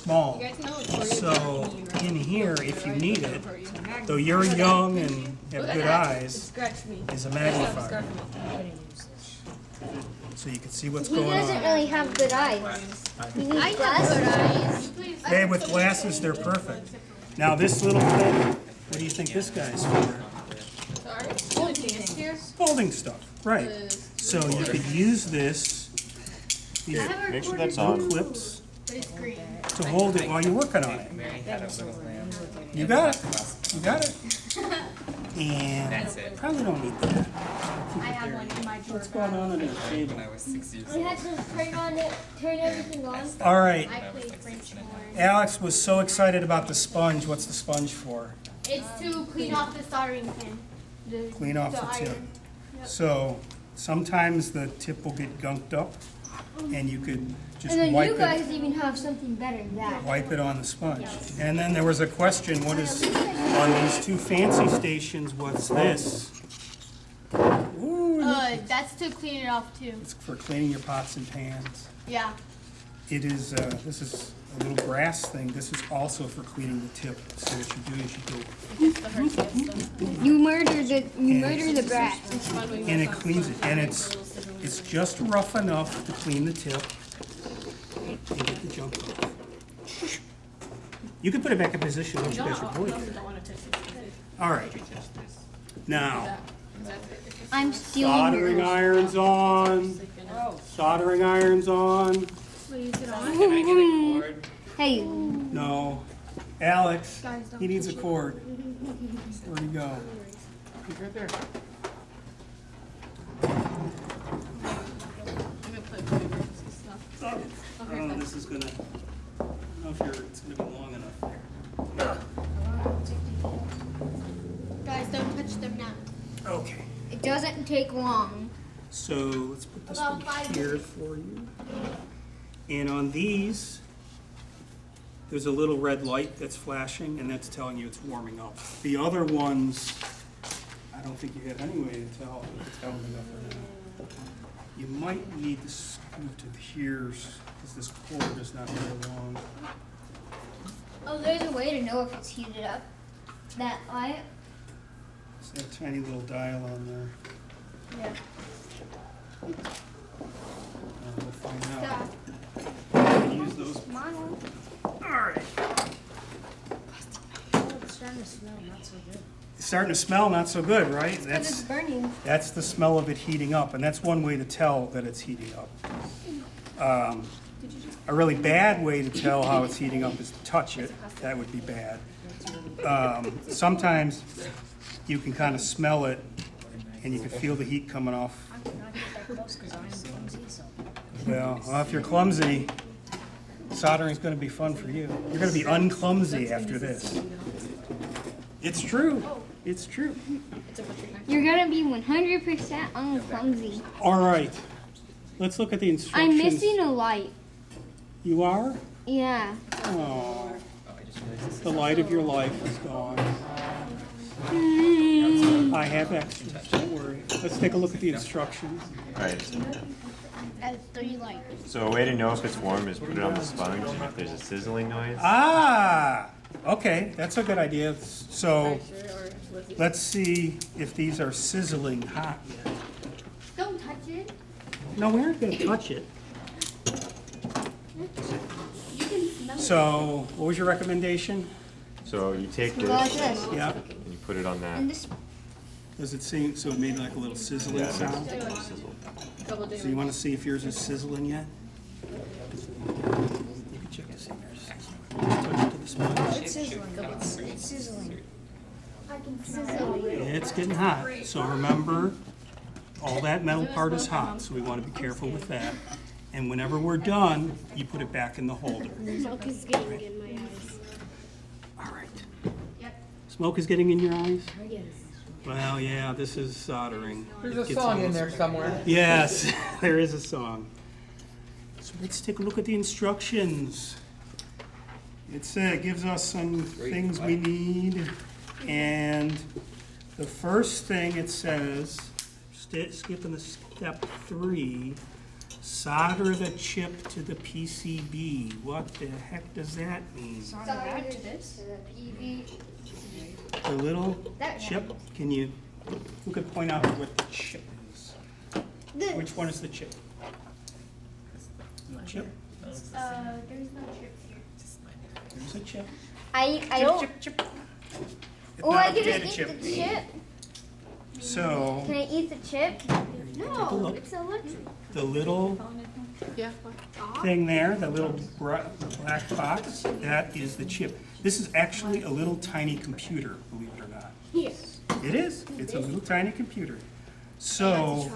small. So in here, if you need it, though you're young and have good eyes, is a magnifier. So you can see what's He going doesn't on. really have good eyes. He needs glasses. Hey, with glasses, they're perfect. Now this little thing, what do you think this guy's for? Holding stuff, right. So you could use this, these Make sure that's on. clips, to hold it while you're working on it. You got it. You got it. And probably don't need that. What's going on under the table? We had to turn everything on. All right. I played French horn. Alex was so excited about the sponge. What's the sponge for? It's to clean off the soldering pin. Clean off the tip. iron. So sometimes the tip will get gunked up, and you could just And then wipe you it. guys even have something better than that. Wipe it on the sponge. And then there was a question, what is, on these two fancy stations, what's this? Ooh, That's to clean it off too. it's for cleaning your pots and pans. Yeah. It is, this is a little brass thing. This is also for cleaning the tip. So what you do is you go, You murder the brat. and it cleans it. And it's just rough enough to clean the tip and get the junk off. You can put it back in position once you got your boy there. All right. Now, I'm stealing soldering yours. irons on. Soldering irons on. Hey, No. Alex, he needs a cord. Where'd he go? He's right there. Oh, this is gonna, I don't know if it's gonna be long enough there. guys, don't touch them now. Okay, It doesn't take long. so let's put this one here for you. And on these, there's a little red light that's flashing, and that's telling you it's warming up. The other ones, I don't think you have any way to tell if it's warming up or not. You might need to screw to here, because this cord is not very long. Oh, there's a way to know if it's heated up. That light. It's that tiny little dial on there. Yeah. We'll find out. Stop. Use those. Come on. All right. It's starting to smell not so good. It's starting to smell not so good, right? Because it's That's burning. that's the smell of it heating up, and that's one way to tell that it's heating up. A really bad way to tell how it's heating up is to touch it. That would be bad. Sometimes you can kind of smell it, and you can feel the heat coming off. I'm not get that close because I'm clumsy, so. Well, if you're clumsy, soldering's going to be fun for you. You're going to be unclumsy after this. It's true. It's true. You're gonna be 100% unclumsy. All right. Let's look at the instructions. I'm missing a light. You are? Yeah. Oh. The light of your life is gone. I have extras, don't worry. Let's take a look at the instructions. Right. 3 lights. So a way to know if it's warm is put it on the sponge, and if there's a sizzling noise, Ah, okay, that's a good idea. So let's see if these are sizzling hot yet. Don't touch it. No, we aren't going to touch it. You can smell So what was your recommendation? so you take it. Go like this this. Yeah, and you put it on that. And this. does it seem, so it made like a little sizzling Yeah, sound? it makes a sizzle. So you want to see if yours is sizzling yet? You can check to see if yours is sizzling. Just touch it to the sponge. It's sizzling. It's sizzling. I can sizzle it. It's getting hot, so remember, all that metal part is hot, so we want to be careful with that. And whenever we're done, you put it back in the holder. Smoke is getting in my eyes. All right. Yep. Smoke is getting in your eyes? Yes. Well, yeah, this is soldering. There's It a gets song in almost- there somewhere. Yes, there is a song. So let's take a look at the instructions. It gives us some things we need, and the first thing it says, skipping the step 3, solder the chip to the PCB. What the heck does that mean? Solder that to this. The little That chip, who could point out what the chip is? Which one is the chip? Chip? There's no chip here. There's a chip. I don't. Chip. It's Oh, not I a can potato eat chip. the chip. So, Can I eat the chip? take a look. It's electric. The little thing there, the little black box, that is the chip. This is actually a little tiny computer, believe it or not. Yes. It is. It's a little tiny computer. So,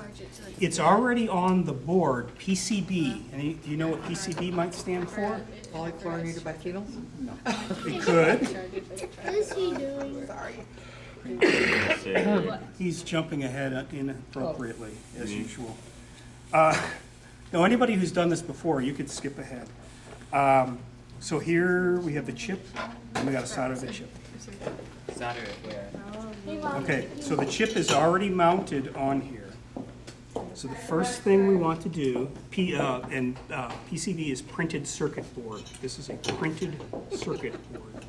it's already on the board, PCB. And do you know what PCB might stand for? Polychlorinated biphenyl? It could. What is he doing? He's jumping ahead inappropriately, as usual. Now, anybody who's done this before, you could skip ahead. So here we have the chip, and we got to solder the chip. Solder it where? Okay, so the chip is already mounted on here. So the first thing we want to do, PCB is printed circuit board. This is a printed circuit board.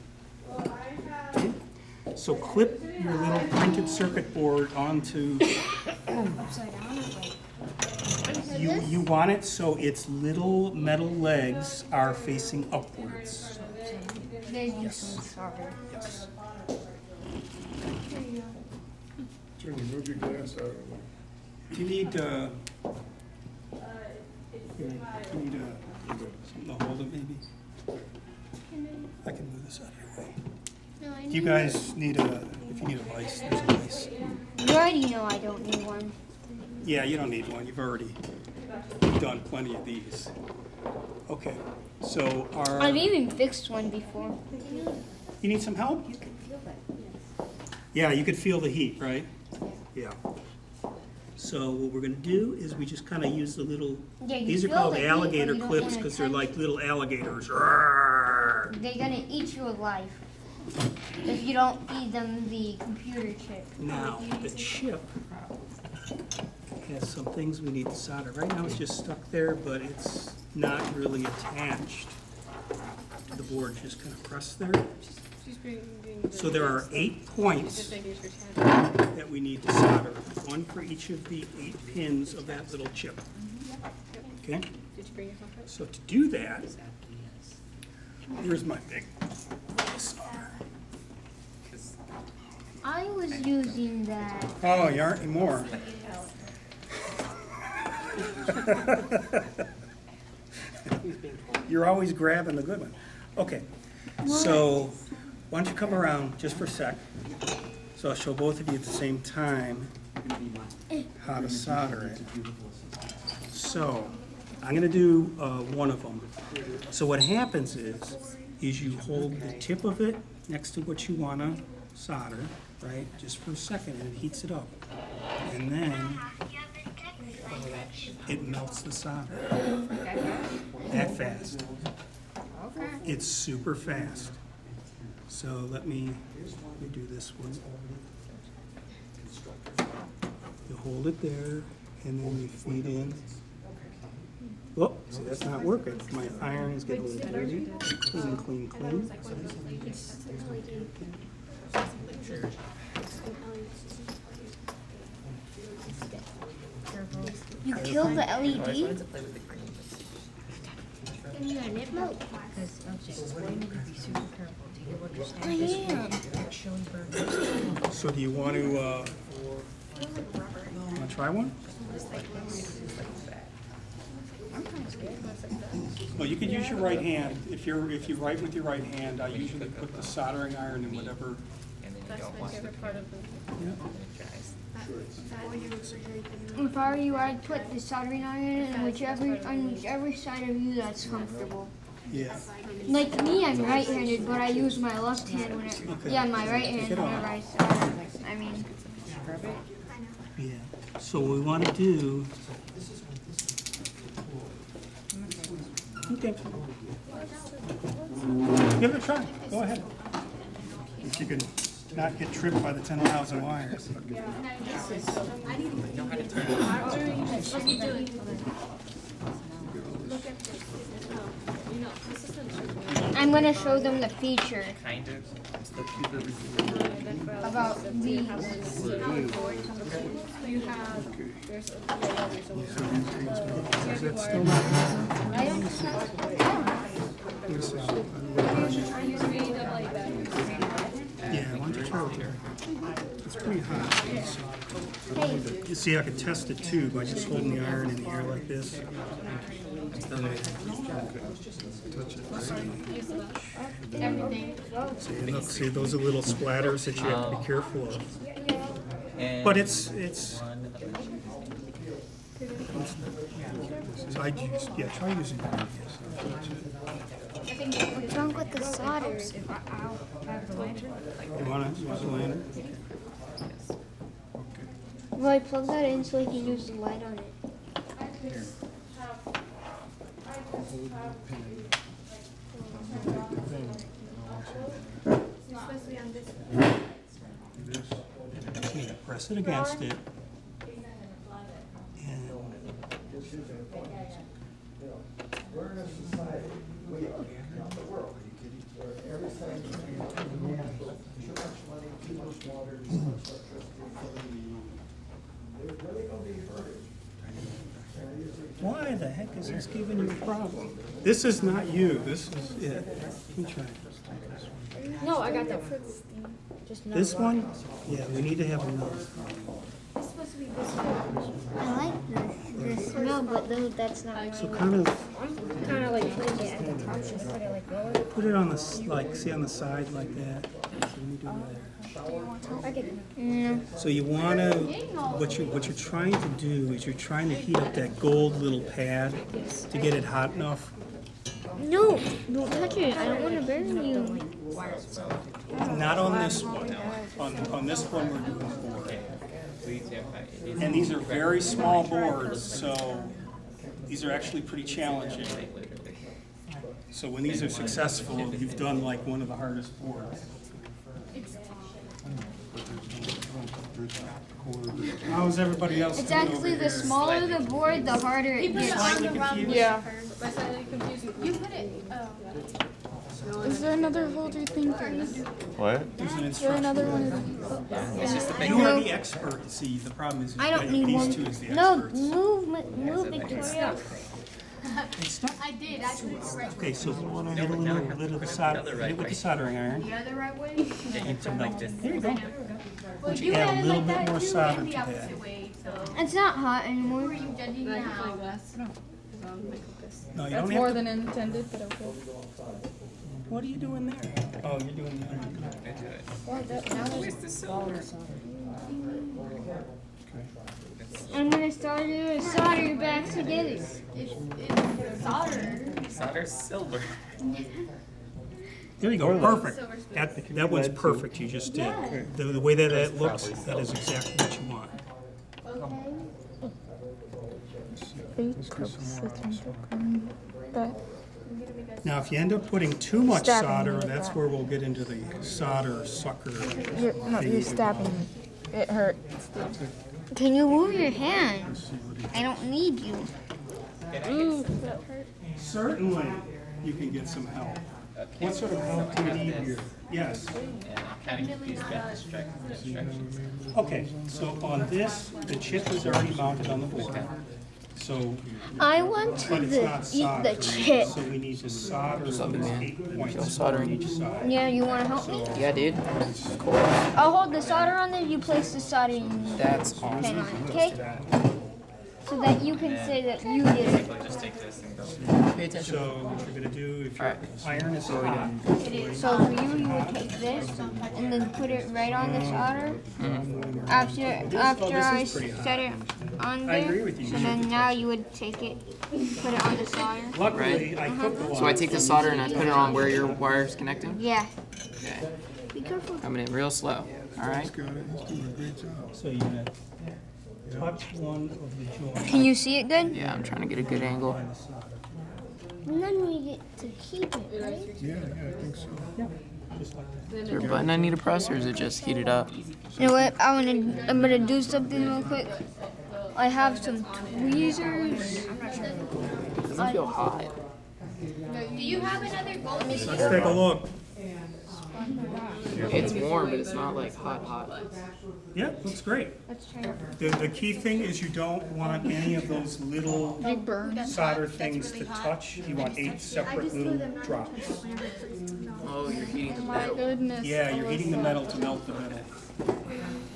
Okay? So clip your little printed circuit board onto, Upside down or like. you want it so its little metal legs are facing upwards. Then you solder. Yes. Jimmy, move your glass out of the way. Do you need, something to hold it maybe? I can move this out of your way. No, I You guys need if you need a vise, there's a vise. You already know I don't need one. Yeah, you don't need one, you've already done plenty of these. Okay, so I've even fixed one before. you need some help? Yeah, you could feel the heat, right? Yeah. So what we're gonna do is we just kinda use the little, Yeah, you these are feel called the heat, alligator but you don't clips wanna because they're touch like it. little alligators. Rawr. They're gonna eat you alive if you don't feed them the computer chip. Now, the chip has some things we need to solder. Right now it's just stuck there, but it's not really attached to the board, just kind of pressed there. So there are 8 points that we need to solder, one for each of the 8 pins of that little chip. Okay? So to do that, here's my big solder. I was using that. Oh, you aren't anymore. You're always grabbing the good one. Okay, so why don't you come around just for a sec? So I'll show both of you at the same time how to solder it. So I'm gonna do one of them. So what happens is you hold the tip of it next to what you wanna solder, right, just for a second, and it heats it up. And then it melts the solder. That fast. It's super fast. So let me do this one. You hold it there, and then you feed in. Whoop, see, that's not working. My iron is getting a little dirty. Clean, clean, clean. You kill the LED? I am. So do you want to try one? Well, you could use your right hand. If you write with your right hand, I usually put the soldering iron in whatever. If I were you, I'd put the soldering iron in on whichever side of you that's comfortable. Yeah. Like me, I'm right-handed, but I use my left hand when my right hand Get on. whenever I solder. I mean, Yeah. So what we want to do. Okay. Give it a try. Go ahead. If you can not get tripped by the 10,000 wires. I'm gonna show them the feature Kind of. about these. You have, there's a, Is that still not? I don't Yeah, why don't you try it there? It's pretty hot. You see, I could test it too by just holding the iron in the air like this. See, look, see, those are little splatters that you have to be careful of. But it's so I use, yeah, try using it. What's wrong with the solder? You want the lantern? Well, I plug that in so I can use the light on it. Yeah, press it against it. And why the heck is this giving you a problem? This is not you, this is it. Let me try it. no, I got that one. Just no. This one? Yeah, we need to have another. It's supposed to be this one. I like the smell, but that's not So right. kind of I'm kind of like putting it at the top, just put it like lower. put it on the, like, see on the side like that. So let me do that. I get it. Yeah. So you want to, what you're trying to do is you're trying to heat up that gold little pad to get it hot enough. No, don't touch it. I don't want to burn you. Not on this one. On this one we're doing board. And these are very small boards, so these are actually pretty challenging. So when these are successful, you've done like one of the hardest boards. How's everybody else It's doing over actually the here? smaller the board, the harder it gets. Slightly confused? Yeah. By slightly confusing. You put it. Is there another holder thing for this? What? There's an Is there another instruction. one? You are the expert. See, the problem is I don't need these one. two as the No, experts. move, Victoria. It's stuck. I did. Actually, Okay, so hit a little bit of the solder, hit it with the soldering iron. the other right way. There you go. Well, you add a had it little like bit that more too, solder and the to that. opposite way. So It's not hot who anymore. are you judging now? No, you That's don't more have to. than intended, but okay. What are you doing there? Oh, you're doing the iron. I'm gonna start to solder back together. It's solder. Solder silver. There you go, perfect. That one's perfect, you just did. The way that it looks, that is exactly what you want. Now, if you end up putting too much Stabbing me solder, with that's that. where we'll get into the solder sucker. You're stabbing me. It hurt. Can you move your hand? I don't need you. Certainly, you can get some help. What sort of help do you need here? Yes. Kind of confused by instructions. Okay, so on this, the chip is already mounted on the board. So, I want to but it's not eat soldered. the chip. So we need to solder those 8 points on each side. Yeah, you wanna help me? Yeah, dude. I'll hold the solder on there, you place the soldering That's pin awesome. on it, okay? So that you can say that you did it. We'll just take this and go. Pay attention. So what you're gonna do, if your iron is hot, So for you would take this and then put it right on the solder. After I set it on I agree there. with you. So then now you would take it, put it on the solder. luckily, I cooked a lot. So I take the solder and I put it on where your wire's connecting? Yeah. Okay. Be careful. Coming in real slow. All right. He's got it, he's doing a great job. So you're gonna touch one of the joints. Can you see it good? Yeah, I'm trying to get a good angle. And then we get to keep it, right? Yeah, I think so. Just like that. Is there a button I need to press or is it just heated up? You know what? I'm gonna do something real quick. I have some tweezers. It doesn't feel hot. Do you have another gold? Let's take a look. It's warm, but it's not like hot. Yeah, looks great. Let's try it. The key thing is you don't want any of those little Big burn. solder things to touch. You want 8 separate little drops. Oh, you're heating the My metal. goodness. Yeah, you're heating the metal to melt the metal.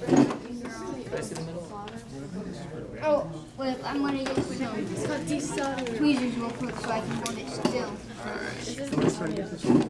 Can I see the middle? Oh, wait, I'm gonna get some tweezers real quick so I can hold it still. Let's try to get this one.